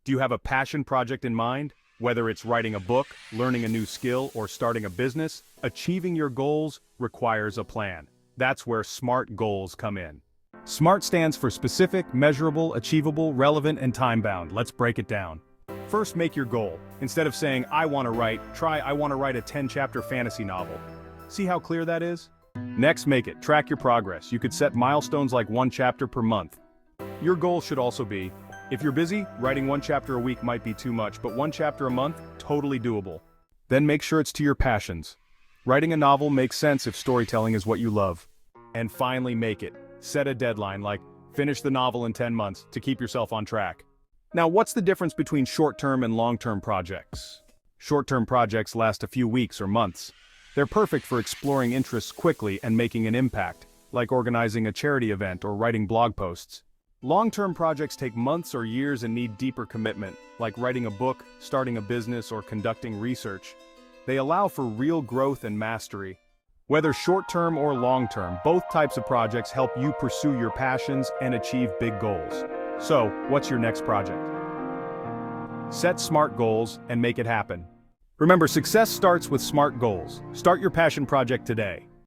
Do you have a passion project in mind? Whether it's writing a book, learning a new skill, or starting a business, achieving your goals requires a plan. That's where SMART goals come in. SMART stands for specific, measurable, achievable, relevant, and time-bound. Let's break it down. First, make your goal. Instead of saying, I want to write, try, I want to write a 10-chapter fantasy novel. See how clear that is? Next, make it. Track your progress. You could set milestones like 1 chapter per month. Your goal should also be, if you're busy, writing 1 chapter a week might be too much, but 1 chapter a month, totally doable. Then make sure it's to your passions. Writing a novel makes sense if storytelling is what you love. And finally, make it. Set a deadline like, finish the novel in 10 months to keep yourself on track. Now, what's the difference between short-term and long-term projects? Short-term projects last a few weeks or months. They're perfect for exploring interests quickly and making an impact, like organizing a charity event or writing blog posts. Long-term projects take months or years and need deeper commitment, like writing a book, starting a business, or conducting research. They allow for real growth and mastery. Whether short-term or long-term, both types of projects help you pursue your passions and achieve big goals. So, what's your next project? Set SMART goals and make it happen. Remember, success starts with SMART goals. Start your passion project today.